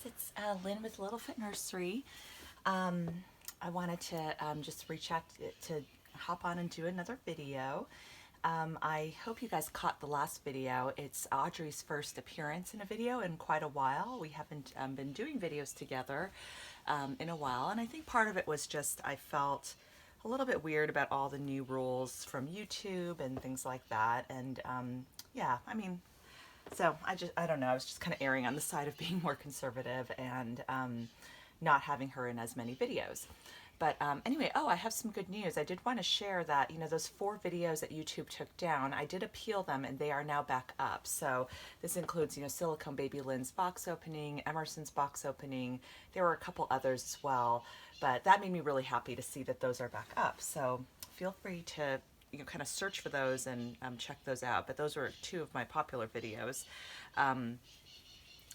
It's Lynn with Littlefoot Nursery. I wanted to just reach out to hop on and do another video. I hope you guys caught the last video. It's Audrey's first appearance in a video in quite a while. We haven't been doing videos together in a while, and I think part of it was just I felt a little bit weird about all the new rules from YouTube and things like that. And yeah, I mean, so I don't know, I was just kind of erring on the side of being more conservative and not having her in as many videos. But anyway, I have some good news. I did want to share that, those 4 videos that YouTube took down, I did appeal them and they are now back up. So this includes, Silicone Baby Lynn's box opening, Emerson's box opening. There were a couple others as well, but that made me really happy to see that those are back up. So feel free to kind of search for those and check those out. But those were 2 of my popular videos.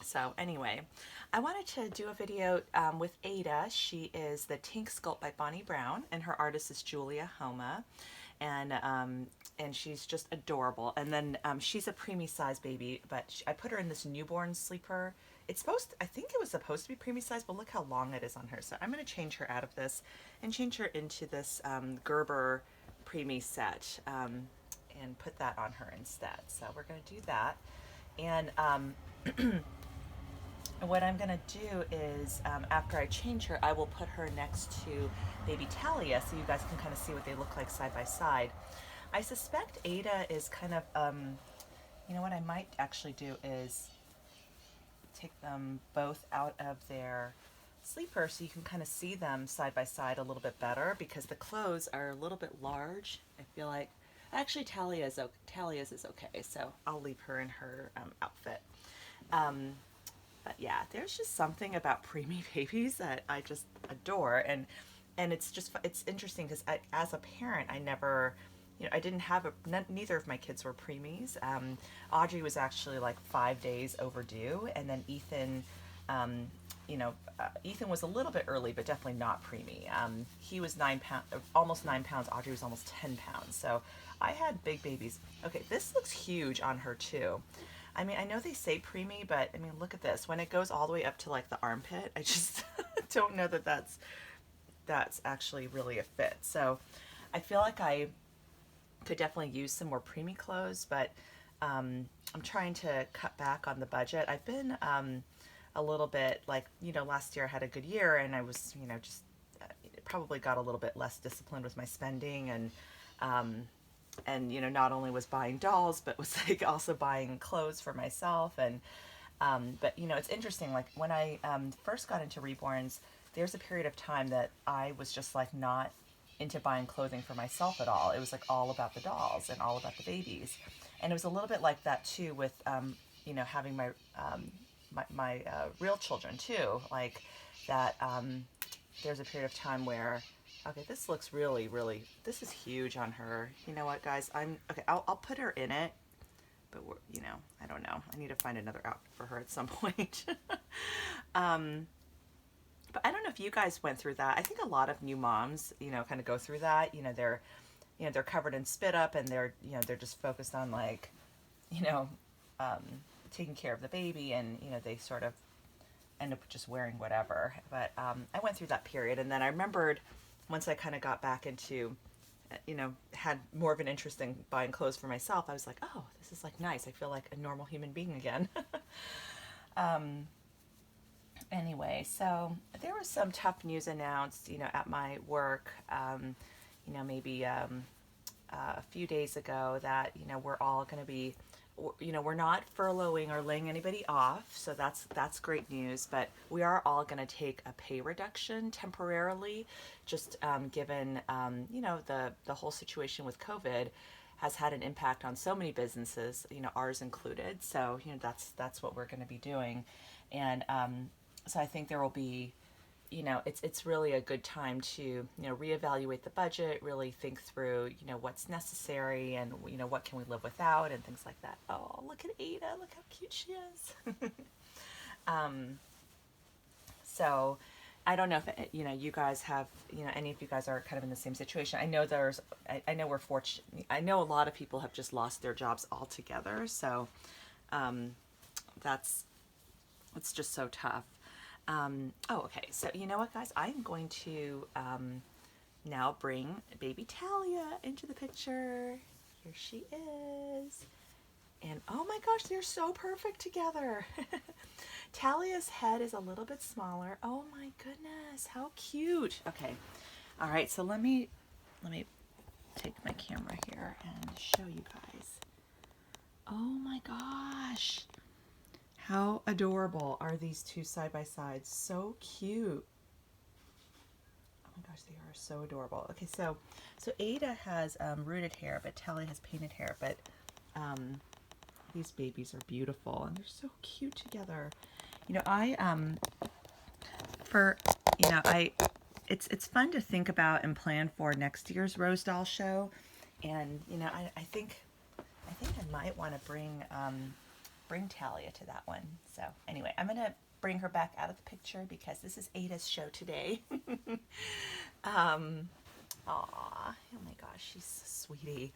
So anyway, I wanted to do a video with Ada. She is the Tink sculpt by Bonnie Brown, and her artist is Julia Homa, and she's just adorable. And then she's a preemie size baby, but I put her in this newborn sleeper. I think it was supposed to be preemie size, but look how long it is on her. So I'm going to change her out of this and change her into this Gerber preemie set and put that on her instead. So we're going to do that. And what I'm going to do is, after I change her, I will put her next to baby Talia so you guys can kind of see what they look like side by side. I suspect Ada is kind of, what I might actually do is take them both out of their sleeper so you can kind of see them side by side a little bit better, because the clothes are a little bit large. I feel like, actually Talia's is okay, so I'll leave her in her outfit. But yeah, there's just something about preemie babies that I just adore, and it's interesting because as a parent, I never, I didn't have neither of my kids were preemies. Audrey was actually like 5 days overdue, and then Ethan, Ethan was a little bit early, but definitely not preemie. He was 9 pounds, almost 9 pounds. Audrey was almost 10 pounds. So I had big babies. Okay, this looks huge on her too. I mean, I know they say preemie, but I mean, look at this. When it goes all the way up to like the armpit, I just don't know that that's actually really a fit. So I feel like I could definitely use some more preemie clothes, but I'm trying to cut back on the budget. I've been a little bit like, last year I had a good year, and I was, just probably got a little bit less disciplined with my spending, and not only was buying dolls, but was like also buying clothes for myself. And but it's interesting, like when I first got into Reborns, there's a period of time that I was just like not into buying clothing for myself at all. It was like all about the dolls and all about the babies. And it was a little bit like that too with having my real children too, like that. There's a period of time where, okay, this looks really, really, this is huge on her. You know what, guys? I'll put her in it, but I don't know. I need to find another outfit for her at some point. But I don't know if you guys went through that. I think a lot of new moms, kind of go through that. They're covered in spit up, and they're just focused on like, taking care of the baby, and they sort of end up just wearing whatever. But I went through that period, and then I remembered once I kind of got back into, had more of an interest in buying clothes for myself, I was like, oh, this is like nice. I feel like a normal human being again. Anyway, so there was some tough news announced, at my work, maybe a few days ago that, we're all going to be, we're not furloughing or laying anybody off, so that's great news, but we are all going to take a pay reduction temporarily, just given, the whole situation with COVID has had an impact on so many businesses, ours included. So, that's what we're going to be doing. And so I think there will be, it's really a good time to, reevaluate the budget, really think through, what's necessary, and, what can we live without, and things like that. Oh, look at Ada, look how cute she is. So I don't know if, you guys have, any of you guys are kind of in the same situation. I know I know we're fortunate. I know a lot of people have just lost their jobs altogether. So it's just so tough. Oh, okay. So you know what, guys? I'm going to now bring baby Talia into the picture. Here she is. And oh my gosh, they're so perfect together. Talia's head is a little bit smaller. Oh my goodness, how cute. Okay. All right, so let me take my camera here and show you guys. Oh my gosh. How adorable are these two side by side? So cute. Oh my gosh, they are so adorable. Okay, so Ada has rooted hair, but Talia has painted hair, but these babies are beautiful and they're so cute together. You know, it's fun to think about and plan for next year's Rose Doll show, and you know, I think I might want to bring Talia to that one. So anyway, I'm gonna bring her back out of the picture because this is Ada's show today. Aw, oh my gosh, she's a sweetie.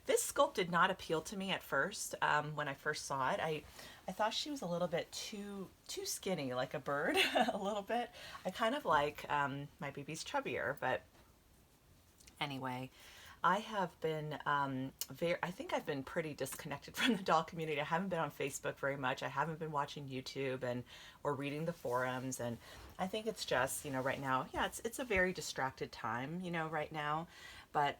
This sculpt did not appeal to me at first. When I first saw it, I thought she was a little bit too skinny, like a bird, a little bit. I kind of like my baby's chubbier, but anyway, I have been I think I've been pretty disconnected from the doll community. I haven't been on Facebook very much. I haven't been watching YouTube or reading the forums, and I think it's just, you know, right now, yeah, it's a very distracted time, you know, right now. But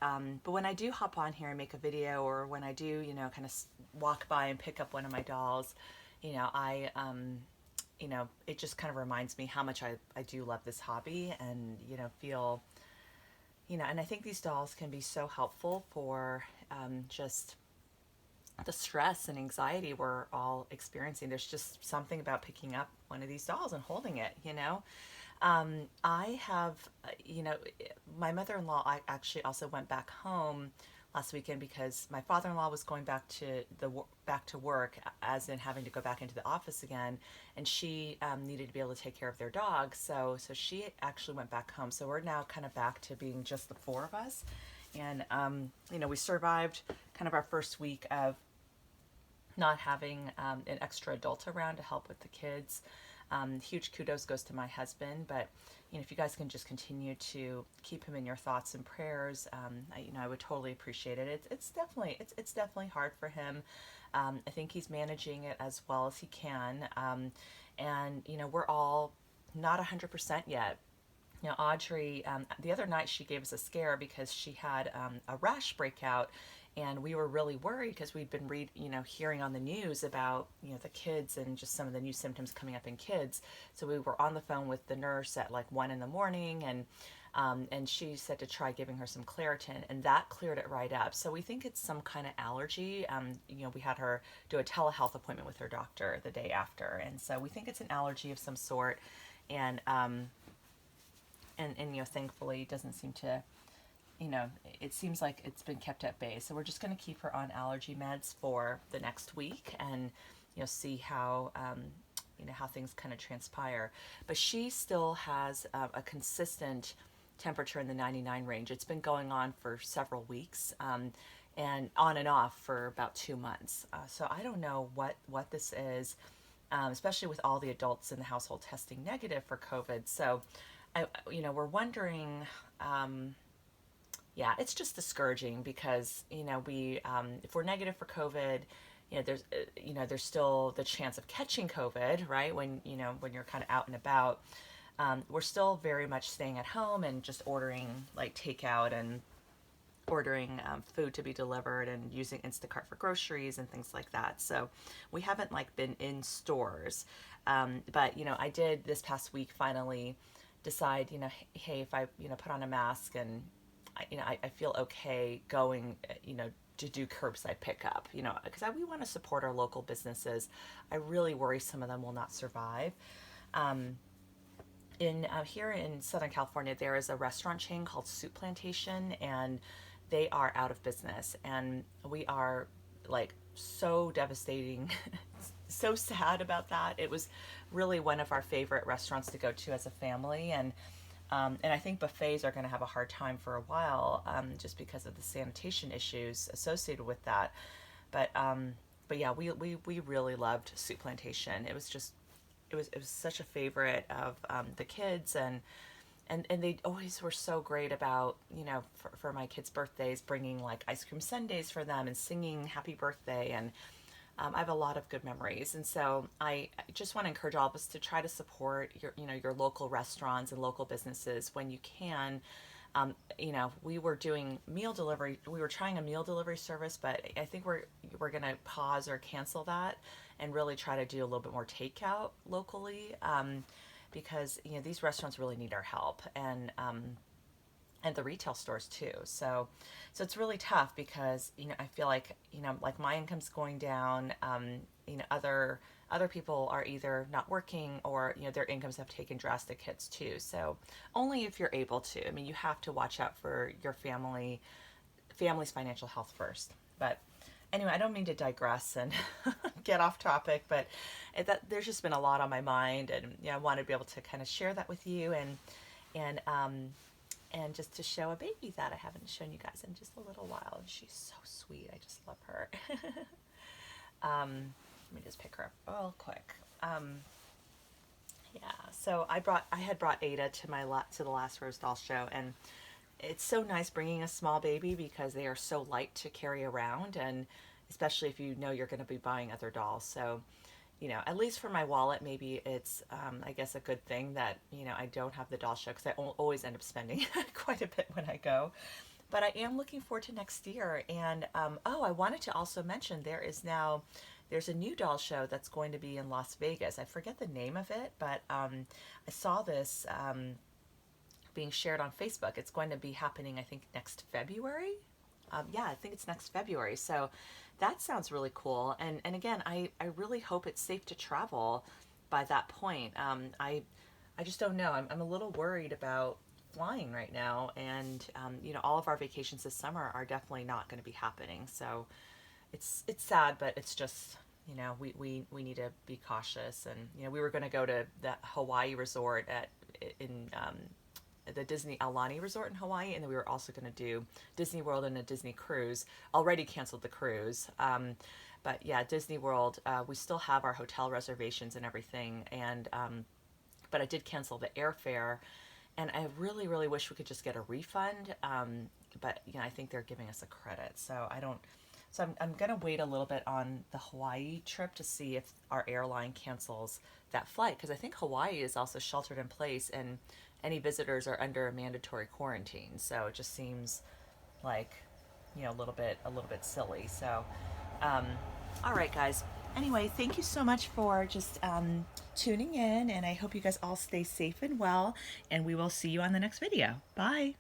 when I do hop on here and make a video, or when I do, you know, kind of walk by and pick up one of my dolls, you know, you know, it just kind of reminds me how much I do love this hobby, and, you know, feel, you know, and I think these dolls can be so helpful for just the stress and anxiety we're all experiencing. There's just something about picking up one of these dolls and holding it, you know. I have, you know, my mother-in-law, I actually also went back home last weekend because my father-in-law was going back to work, as in having to go back into the office again, and she needed to be able to take care of their dog. So she actually went back home. So we're now kind of back to being just the four of us, and you know, we survived kind of our first week of not having an extra adult around to help with the kids. Huge kudos goes to my husband, but you know, if you guys can just continue to keep him in your thoughts and prayers, you know, I would totally appreciate it. It's definitely hard for him. I think he's managing it as well as he can, and you know, we're all not 100% yet. You know, Audrey, the other night she gave us a scare because she had a rash breakout, and we were really worried because we'd been hearing on the news about, you know, the kids and just some of the new symptoms coming up in kids. So we were on the phone with the nurse at like 1 in the morning, and she said to try giving her some Claritin, and that cleared it right up. So we think it's some kind of allergy. You know, we had her do a telehealth appointment with her doctor the day after, and so we think it's an allergy of some sort, and you know, thankfully it doesn't seem to, you know, it seems like it's been kept at bay. So we're just going to keep her on allergy meds for the next week, and you know, see how you know, how things kind of transpire. But she still has a consistent temperature in the 99 range. It's been going on for several weeks, and on and off for about 2 months. So I don't know what this is, especially with all the adults in the household testing negative for COVID. So you know, we're wondering, yeah, it's just discouraging because, you know, we, if we're negative for COVID, you know, there's still the chance of catching COVID, right? When, you know, when you're kind of out and about, we're still very much staying at home and just ordering like takeout and ordering food to be delivered and using Instacart for groceries and things like that. So we haven't like been in stores, but, you know, I did this past week finally decide, you know, hey, if I, you know, put on a mask and you know, I feel okay going, you know, to do curbside pickup, you know, because we want to support our local businesses. I really worry some of them will not survive. Here in Southern California, there is a restaurant chain called Soup Plantation, and they are out of business, and we are like so devastating, so sad about that. It was really one of our favorite restaurants to go to as a family, and I think buffets are going to have a hard time for a while, just because of the sanitation issues associated with that. But yeah, we really loved Soup Plantation. It was just it was such a favorite of the kids, and they always were so great about, you know, for my kids' birthdays, bringing like ice cream sundaes for them and singing happy birthday. And I have a lot of good memories. And so I just want to encourage all of us to try to support your, you know, your local restaurants and local businesses when you can. You know, we were doing meal delivery. We were trying a meal delivery service, but I think we're going to pause or cancel that and really try to do a little bit more takeout locally. Because, you know, these restaurants really need our help, and the retail stores too. So it's really tough because, you know, I feel like, you know, like my income's going down. You know, other people are either not working, or, you know, their incomes have taken drastic hits too. So only if you're able to. I mean, you have to watch out for your family's financial health first. But anyway, I don't mean to digress and get off topic, but there's just been a lot on my mind, and, you know, I want to be able to kind of share that with you, and just to show a baby that I haven't shown you guys in just a little while. And she's so sweet. I just love her. Let me just pick her up real quick. Yeah. So I had brought Ada to the Last Rose Doll show, and it's so nice bringing a small baby because they are so light to carry around, and especially if you know you're going to be buying other dolls. So, you know, at least for my wallet, maybe it's, I guess, a good thing that, you know, I don't have the doll show, because I always end up spending quite a bit when I go. But I am looking forward to next year. And, oh, I wanted to also mention there's a new doll show that's going to be in Las Vegas. I forget the name of it, but I saw this being shared on Facebook. It's going to be happening, I think, next February. Yeah, I think it's next February. So that sounds really cool. And again, I really hope it's safe to travel by that point. I just don't know. I'm a little worried about flying right now. And, you know, all of our vacations this summer are definitely not going to be happening. So it's sad, but it's just, you know, we need to be cautious. And, you know, we were going to go to the Hawaii resort in the Disney Aulani Resort in Hawaii, and then we were also going to do Disney World and a Disney cruise. Already canceled the cruise, but yeah, Disney World, we still have our hotel reservations and everything, and but I did cancel the airfare, and I really, really wish we could just get a refund, but, you know, I think they're giving us a credit, so I don't. So I'm going to wait a little bit on the Hawaii trip to see if our airline cancels that flight, because I think Hawaii is also sheltered in place, and any visitors are under a mandatory quarantine. So it just seems like, you know, a little bit silly. So, all right, guys. Anyway, thank you so much for just tuning in, and I hope you guys all stay safe and well, and we will see you on the next video. Bye.